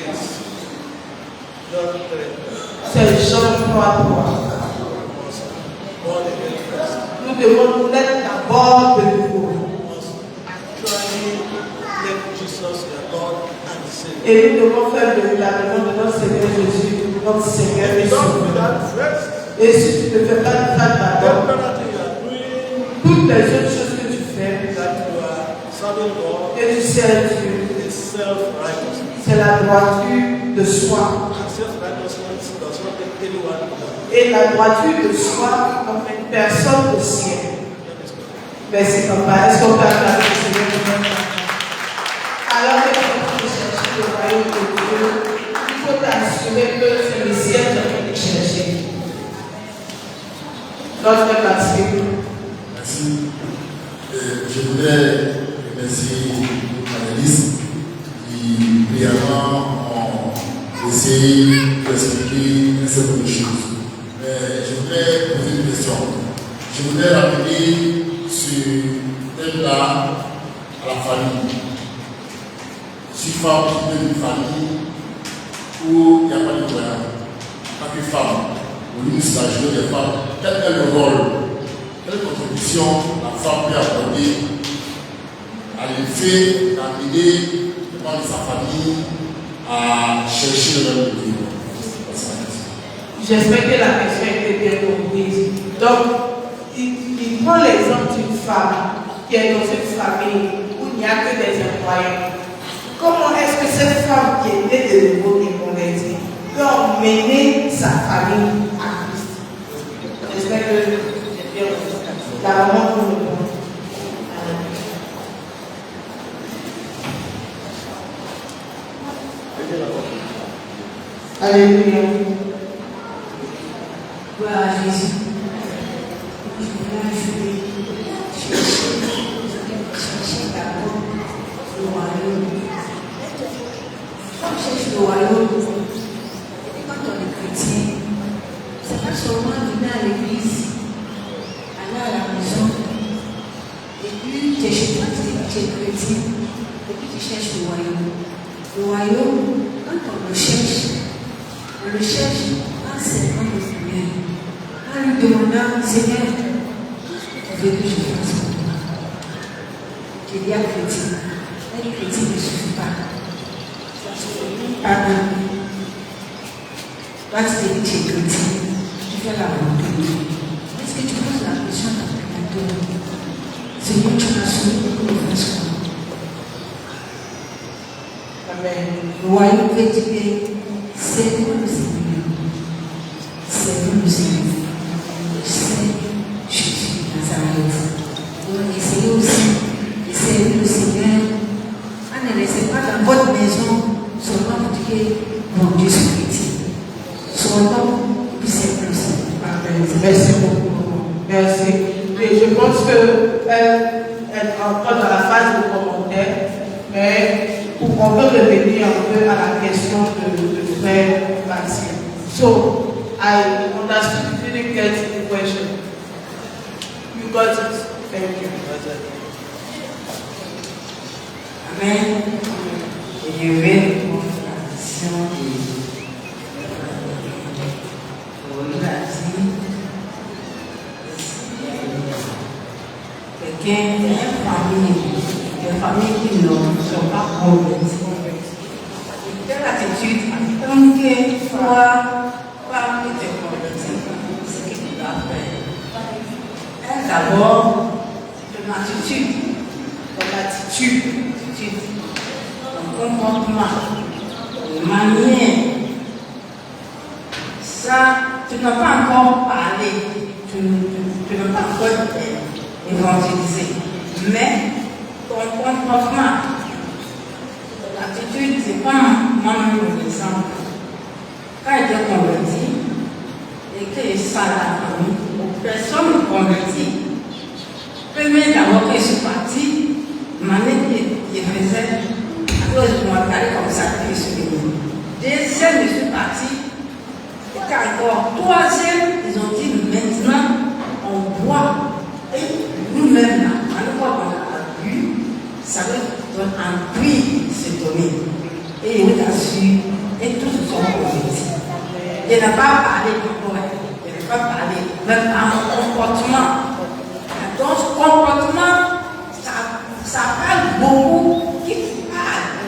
John 3. c'est Jean 3. Born again first. Nous devons nous mettre d'abord de nouveau. Must actually let Jesus your Lord and Savior. Et nous devons faire véritablement de notre Seigneur Jésus, notre Seigneur et If you don't do Sauveur. that first, Et si tu ne fais pas ça d'abord, everything you are doing, toutes les autres choses que tu fais, that you are serving God, que tu sers Dieu, is self-righteousness. c'est la droiture de soi. And self-righteousness does not take anyone down. Et la droiture de soi n'emmène personne au ciel. Merci papa. Est-ce qu'on peut acclamer le Seigneur pour notre papa? Alors que tu es chercher le royaume de Dieu, il faut t'assurer que c'est le ciel que tu es chercher. Notre merci. Merci. Je voudrais remercier Annelise qui brièvement ont essayé d'expliquer un certain nombre de choses. Mais je voudrais poser une question. Je voudrais rappeler sur un thème-là à la famille. Je suis femme d'une famille où il n'y a pas de moyens, pas que femme. Au lieu de la journée des femmes, quel est le rôle, quelle contribution la femme peut apporter à l'effet d'amener le membre de sa famille à chercher le même niveau. J'espère que la question était bien comprise. Donc, il prend l'exemple d'une femme qui est dans une famille où il n'y a que des incroyants. Comment est-ce que cette femme qui est née de nouveau, qui est convertie, peut emmener sa famille à Christ? J'espère que j'ai bien compris. La maman pour le monde. Alléluia. Gloire à Jésus. Je voudrais ajouter, chercher d'abord le royaume. Quand on cherche le royaume, et quand on est chrétien, c'est pas seulement venir à l'église, aller à la maison, et puis tu es chez toi, tu dis que tu es chrétien, et puis tu cherches le royaume. Le royaume, quand on le cherche en servant le Seigneur, en lui demandant, Seigneur, tu veux que je fasse pour toi. Tu es bien chrétien. Être chrétien ne suffit Pardon. Toi, tu t'es dit, tu es chrétien, tu fais la volonté de Dieu. Est-ce que tu poses la question dans ton cœur? Seigneur, tu m'as sauvé pour le faire ce qu'on Amen. Le royaume chrétien, c'est le Seigneur. C'est le Seigneur. C'est Jésus de Nazareth. Donc, essayez aussi, essayez le Seigneur. Ne laissez pas dans votre maison seulement vous dire mon Dieu c'est chrétien. Seulement, puis c'est plus simple. Merci beaucoup. Merci. Et je pense qu'elle est encore dans la phase de commentaire, mais on veut revenir un peu à la question de frère Maxime. So, I understood you didn't get the question. You got it. Thank you. Amen. Et je vais répondre à la question de quelqu'un, une famille qui ne sont pas converties. Quelle attitude comme que toi, femme qui te convertis, ce que tu dois faire? D'abord, ton attitude. Ton comportement, ton manière. Ça, tu n'as pas encore parlé, tu n'as pas encore évangélisé. Mais ton comportement, ton attitude, c'est pas moi-même exemple. Quand j'étais converti et que je suis à la famille, personne ne convertit. Premier d'abord que je suis parti, Mané qui faisait, à cause de moi, comme ça, que je suis venu. Deuxième, je suis parti. Et encore, troisième, ils ont dit maintenant, on boit. Et nous-mêmes, là, à fois qu'on a bu, ça veut un puits se donner. Et il est assuré, et tous se sont convertis. Il n'a pas parlé encore, il n'a pas parlé, même à mon comportement. Donc, ce comportement, ça parle beaucoup qui parle.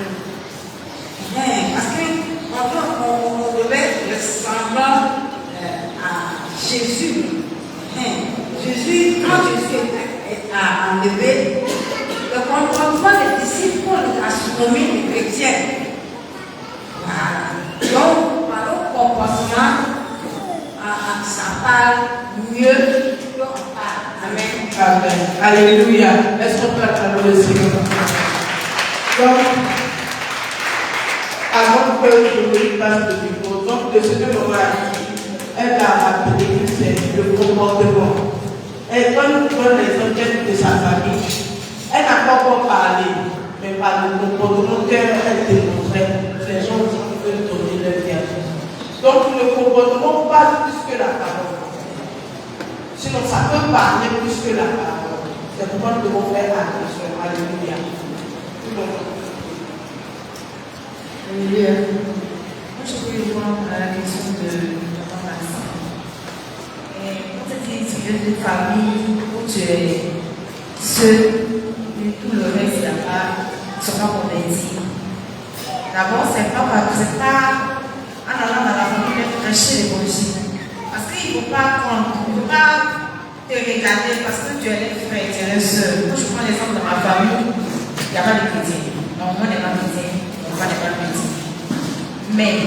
Parce qu'on devait ressembler à Jésus. Jésus, quand Jésus a enlevé le comportement des disciples pour l'astronomie des chrétiens. Voilà. Donc, par le comportement, ça parle mieux qu'on parle. Amen. Amen. Alléluia. Est-ce qu'on peut acclamer le Seigneur? Donc, avant que je ne passe le micro, donc le Seigneur m'aura dit, elle a rappelé que c'est le comportement. Elle donne l'exemple de sa famille. Elle n'a pas encore parlé, mais par le comportement qu'elle démontrait, ces gens qui veulent donner leur vie. Donc le comportement parle plus que la parole. Sinon, ça peut parler plus que la parole. C'est pourquoi nous devons faire attention. Alléluia. Alléluia. Moi, je voulais répondre à la question de Maman Maxime. Quand tu dis tu viens d'une famille où tu es seul, et tout le reste là-bas ne sont pas convertis. D'abord, c'est pas en allant dans la famille prêcher l'évangile. Parce qu'il ne faut pas te regarder parce que tu es un frère, tu es un soeur. Moi, je prends l'exemple de ma famille, il n'y a pas de chrétien. Non, moi, je n'ai pas de chrétien, mon père n'est pas chrétien. Mais,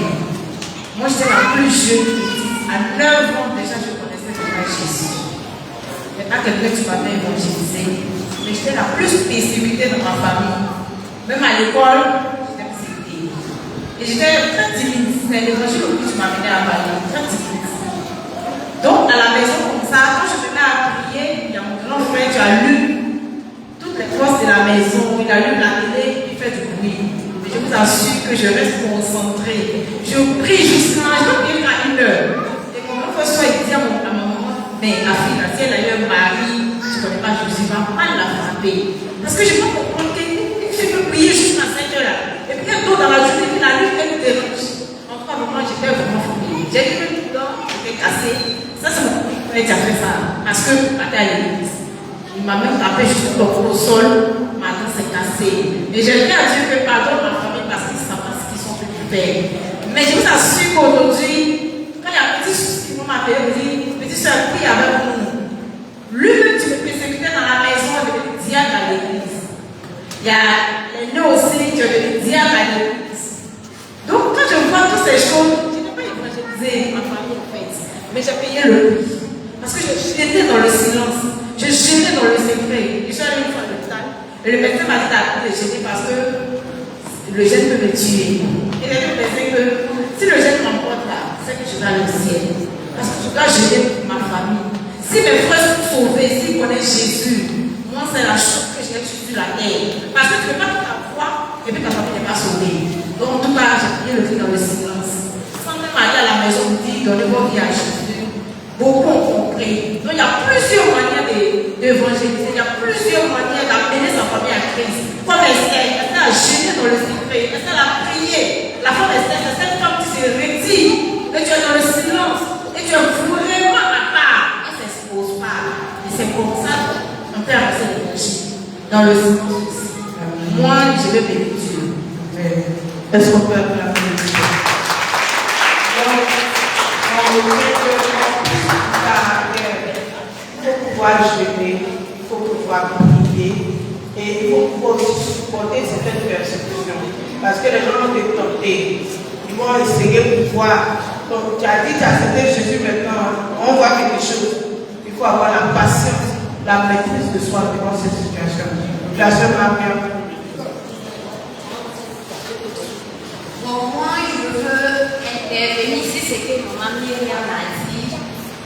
moi, j'étais la plus jeune. À 9 ans, déjà, je connaissais le Père Jésus. Il n'y a pas quelqu'un qui m'avait évangélisé. Mais j'étais la plus persécutée dans ma famille. Même à l'école, j'étais persécutée. Et j'étais très timide. C'est l'évangile au plus qui m'amenait à parler. Très timide. Donc, à la maison comme ça, quand je me mets à prier, il y a mon grand frère qui a lu toutes les postes de la maison, il a lu la télé, il fait du bruit. Mais je vous assure que je reste concentrée. Je prie jusqu'à jusqu'à 1 heure. Et quand mon frère soit, il dit à ma maman, mais la fille, si elle a eu un mari, je ne connais pas Jésus, va pas la frapper. Parce que je peux comprendre que je peux prier jusqu'à 5 heures là. Et puis un jour dans la journée, la nuit, elle me dérange. En 3 moments, j'étais vraiment fatiguée. J'ai dit que tout le temps, j'étais cassée. Ça, c'est mon frère qui a fait ça. Parce que j'étais à l'église. Il m'a même tapé juste au sol. Maintenant, c'est cassé. Mais j'ai dit à Dieu que pardonne ma famille parce qu'ils savent pas ce qu'ils sont faire. Mais je vous assure qu'aujourd'hui, quand il y a un petit souci, on m'appelle, on me dit, petit soeur, prie avec nous. Lui-même, tu me persécutais dans la maison, je vais le diable à l'église. Il y a les nœuds aussi, je vais le diable à l'église. Donc, quand je vois toutes ces choses, je n'ai pas évangélisé ma famille en fait, mais j'ai payé le prix. Parce que j'étais dans le silence, je jeûnais dans le secret. Je suis allée une fois à l'hôpital, et le médecin m'a dit d'arrêter de jeûner parce que le jeûne peut me tuer. Et les deux pensaient que si le jeûne m'emporte là, c'est que je vais aller au ciel. Parce que je dois jeûner pour ma famille. Si mes frères sont sauvés, s'ils connaissent Jésus, moi c'est la chose que j'ai sur la terre. Parce que tu ne peux pas tout avoir et puis ta famille n'est pas sauvée. Donc en tout cas, j'ai prié le Christ dans le silence. Sans même aller à la maison, me dire, donnez vos vies à Jésus. Beaucoup ont compris. Donc il y a plusieurs manières d'évangéliser, il y a plusieurs manières d'amener sa famille à Christ. Comme Esther, Esther a jeûné dans le secret, Esther a prié. La femme Esther, c'est cette femme qui se retire, et tu es dans le silence, et tu es vraiment à part. Elle ne s'expose pas. Et c'est comme ça qu'on peut avancer l'énergie. Dans le silence aussi. Moi, je vais bénir Dieu. Est-ce qu'on peut appeler la bénédiction? Donc, on sait que il faut pouvoir jeûner, il faut pouvoir prier et il faut pouvoir supporter certaines persécutions. Parce que les gens vont te tenter, ils vont essayer de voir. Donc tu as dit, tu as accepté Jésus maintenant, on voit quelque chose. Il faut avoir la patience, la maîtrise de soi devant cette situation. La sœur Marie. Bon, moi je veux intervenir sur ce que maman Myriam a dit.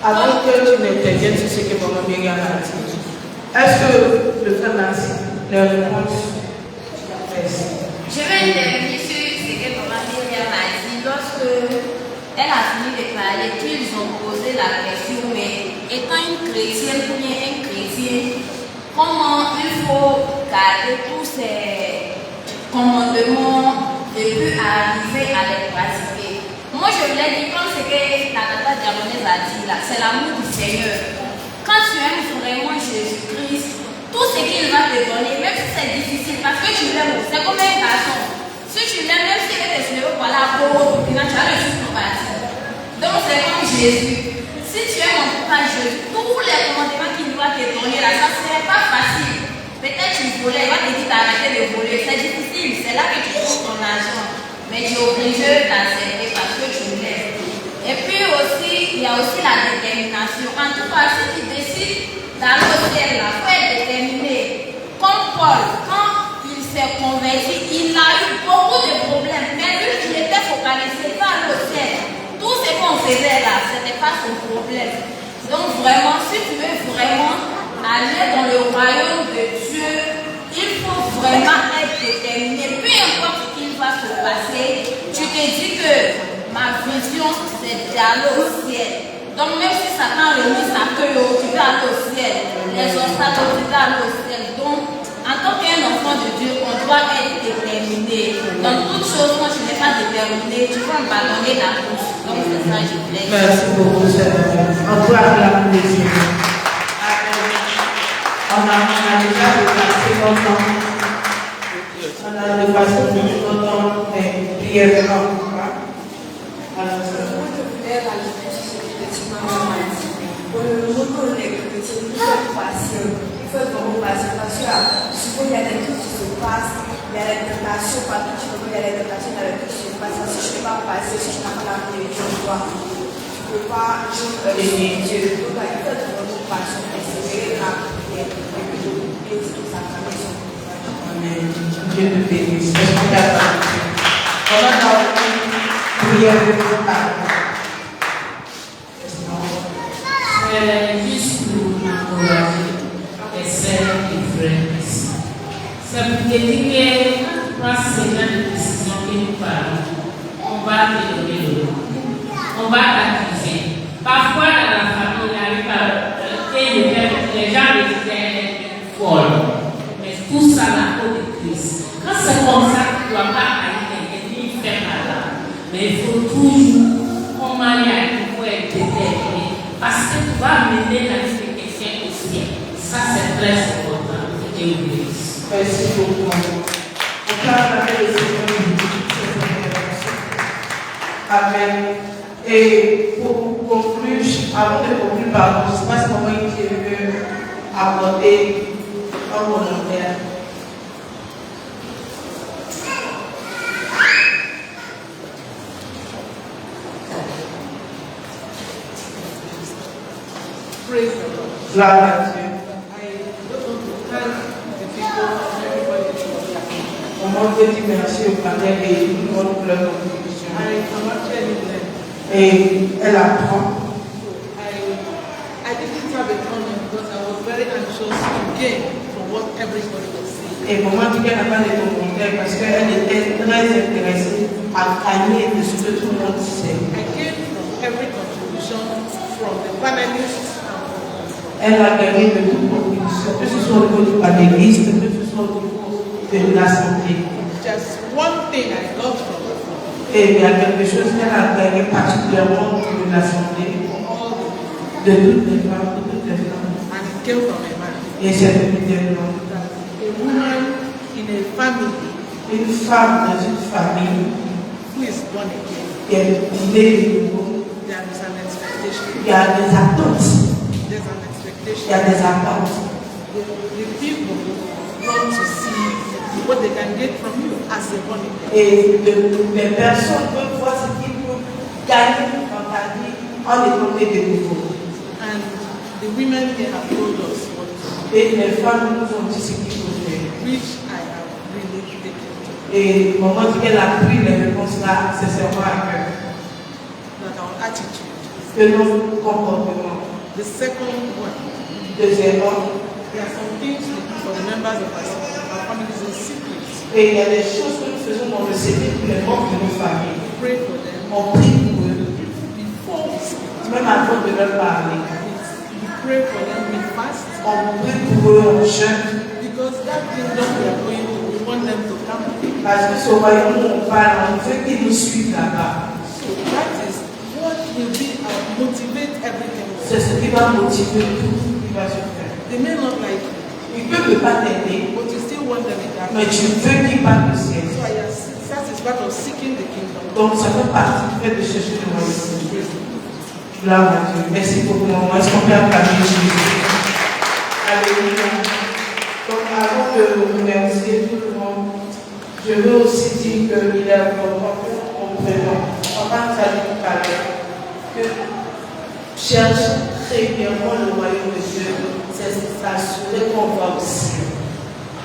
Avant que tu n'interviennes sur ce que maman Myriam a dit, est-ce que le frère Nancy les réponses? Je vais intervenir sur ce que maman Myriam a dit. Lorsque elle a fini de parler, qu'ils ont posé la question, mais étant une chrétienne ou bien un chrétien, comment il faut garder tous ces commandements et puis arriver à les pratiquer? Moi, je voulais dire, comme ce que la tata diabonaise a dit là, c'est l'amour du Seigneur. Quand tu aimes vraiment Jésus-Christ, tout ce qu'il va te donner, même si c'est difficile, parce que tu l'aimes, c'est comme un garçon. Si tu l'aimes, même si elle est soulevé par la peau, tu vas le suivre partir. Donc, c'est comme Jésus. Si tu aimes en tout cas Jésus, tous les commandements qu'il va te donner là, ça ne serait pas facile. Peut-être tu volais, il va te dire d'arrêter de voler. C'est difficile, c'est là que tu trouves ton argent. Mais tu es obligé d'accepter parce que tu l'aimes. Et puis aussi, il y a aussi la détermination. En tout cas, si tu décides d'aller au ciel, il faut être déterminé. Comme Paul, quand il s'est converti, il a eu beaucoup de problèmes. Mais lui, il était focalisé pas au ciel. Tout ce qu'on faisait là, ce n'était pas son problème. Donc vraiment, si tu veux vraiment aller dans le royaume de Dieu, il faut vraiment être déterminé. Peu importe ce qu'il va se passer, tu te dis que ma vision, c'est d'aller au ciel. Donc même si Satan remet sa queue, tu vas aller au ciel. Les obstacles, tu vas aller au ciel. Donc, en tant qu'un enfant de Dieu, on doit être déterminé. Dans toute chose, quand tu n'es pas déterminé, tu vas abandonner la course. Donc c'est ça, je voulais dire. Merci beaucoup, sœur. On doit acclamer Dieu. On a déjà dépassé notre temps. On a dépassé notre temps, mais brièvement. Moi, je voulais rajouter sur ce que le petit maman m'a dit. Pour le moment, les chrétiens, il faut être patient. Il faut être vraiment patient parce que souvent, il y a des trucs qui se passent. Il y a des tentations partout. Il y a des tentations dans les trucs qui se passent. Si je ne peux pas passer, si je n'ai pas la religion, tu ne peux pas aimer Dieu. Donc, il faut être vraiment patient. Persévérer à prier. Et tout ça, ça va être. Amen. Dieu nous bénisse. Est-ce qu'on a parlé? On a prière de juste pour m'encourager les sœurs et frères ici. Ça veut dire que quand c'est dans les décisions que nous parlons, on va te donner le nom. On va t'accuser. Parfois, dans la famille, il arrive à les gens me disaient folle. Mais tout ça, la cause de Christ. Quand c'est comme ça, tu ne dois pas aller ni faire malade. Mais il faut toujours, comme Maria, il faut être déterminé. Parce que tu vas mener la vie de quelqu'un au ciel. Ça, c'est très important. Que Dieu bénisse. Merci beaucoup. On peut acclamer le Seigneur. Amen. Et pour conclure, avant de conclure, pardon, je ne sais pas si comment il veut aborder un volontaire. Praise the Lord. Gloire à Dieu. I don't want to thank the people and everybody for Comment Dieu dit merci au panel et tout le monde pour leur contribution. I am actually learning. Et elle apprend. I didn't have a comment because I was very anxious to gain from what everybody was saying. Et pour moi, tu n'a pas de commentaires parce qu'elle était très intéressée à gagner de ce que tout le monde sait. I came from every contribution from the panelists and from Elle a gagné de toute contribution, que ce soit au niveau du panéliste, que ce soit au niveau de la santé. just one thing I got from the Et il y a quelque chose qu'elle a gagné particulièrement de la santé, all the de toutes les femmes, de toutes les femmes. and it came from a man. Et c'est depuis des noms. That a woman in a family Une femme dans une famille who is born again, qui est née de nouveau, there is an expectation. il y a des attentes. There's an Il expectation. y a des attentes. The people want to see what they can get from you as a born again. Et les personnes peuvent voir ce qu'ils peuvent gagner dans ta vie en étant nés de nouveau. And the women here have told us what to do, Et les femmes nous ont dit ce qu'il faut faire. which I have really taken to. Et au moment où elle a pris les réponses là, sincèrement à cœur. That our attitude. Que nos comportements. The second one, Deuxièmement, there are some things we do for the members of our families in secret. et il y a des choses que nous faisons dans le secret pour les membres de nos familles. We pray for them On prie pour eux, before we speak. même avant de leur parler. We pray for them, we fast, On prie pour eux, on jeûne. because that kingdom we are going to, we want them to come. Parce que ce royaume où on parle, on veut qu'ils nous suivent là-bas. So that is what will be motivate everything. C'est ce qui va motiver tout ce qui va se faire. They may not like you, Ils peuvent ne pas t'aider, but you still want them in that. mais tu veux qu'ils partent du ciel. So that is part of seeking the kingdom. Donc ça fait partie du fait de chercher le royaume. Gloire à Dieu. Merci beaucoup, maman. Est-ce qu'on peut acclamer Jésus? Alléluia. Donc avant de remercier tout le monde, je veux aussi dire qu'il est important que nous comprenions, on va traduire tout à l'heure, que chercher régulièrement le royaume de Dieu, c'est s'assurer qu'on va au ciel.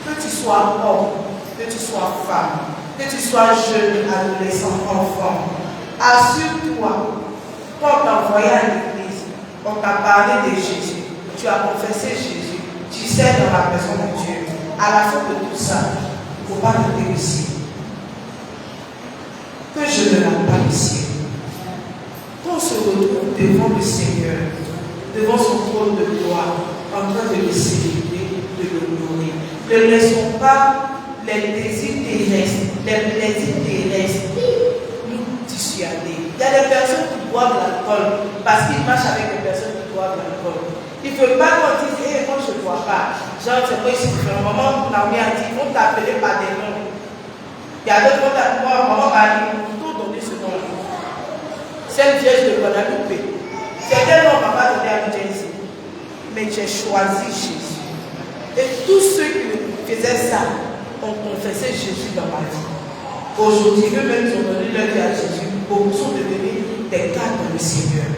Que tu sois homme, que tu sois femme, que tu sois jeune, adolescent, enfant, assure-toi, quand on t'a envoyé à l'église, on t'a parlé de Jésus, tu as confessé Jésus, tu sais dans la personne de Dieu. À la fin de tout ça, il ne faut pas te réussir. Que je ne lâche pas le ciel. Qu'on se retrouve devant le Seigneur, devant son trône de gloire, en train de le célébrer, de le honorer. Ne laissons pas les désirs terrestres nous dissuader. Il y a des personnes qui boivent l'alcool parce qu'ils marchent avec des personnes qui boivent l'alcool. Il ne faut pas qu'on dise, hé, moi je ne bois pas. Genre, c'est quoi ici? Maman, Naomi a dit, ils vont t'appeler par des noms. Il y a d'autres qui vont t'appeler, maman va dire, ils vont donner ce nom. Cette vierge de Guadalupe. C'est quel nom papa donné à Jésus? Mais j'ai choisi Jésus. Et tous ceux qui faisaient ça ont confessé Jésus dans ma vie. Aujourd'hui, eux-mêmes ont donné leur vie à Jésus. Beaucoup sont devenus des gars dans le Seigneur.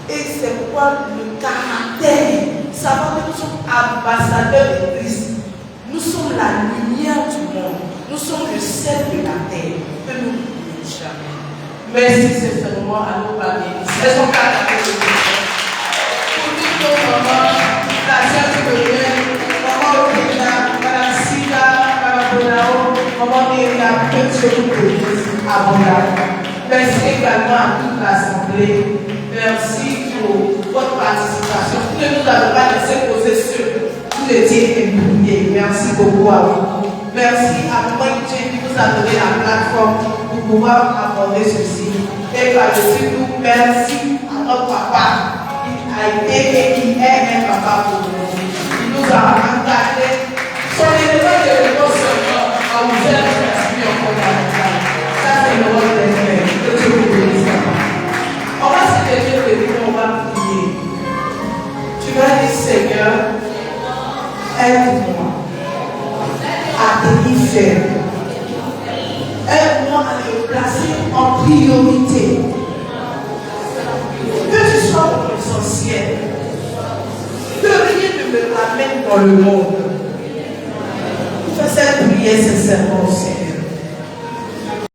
Et c'est pourquoi le caractère, savoir que nous sommes ambassadeurs de Christ. Nous sommes la lumière du monde. Nous sommes le sel de la terre. Que nous n'oublions jamais. Merci sincèrement à nos familles. Elles sont capables de nous. Pour toutes nos mamans, la sœur de Dieu, maman Okeja, Madame Sida, Madame Bonao, maman Myriam, que Dieu vous bénisse abondamment. Merci également à toute l'Assemblée. Merci pour votre participation. Vous ne nous avez pas laissé poser sur. Vous étiez éblouis. Merci beaucoup à vous. Merci à Maman Dieu qui vous a donné la plateforme pour pouvoir aborder ceci. Et par-dessus tout, merci à notre papa qui a été et qui est un papa pour nous. Il nous a engagés. Son élément de réponse seulement à vous faire merci encore. Ça, c'est le rôle des frères. Que Dieu vous bénisse. t'aime. Aide-moi à le placer en priorité. Que tu sois mon essentiel. Que rien ne me ramène dans le monde. Fais cette prière sincèrement, Seigneur.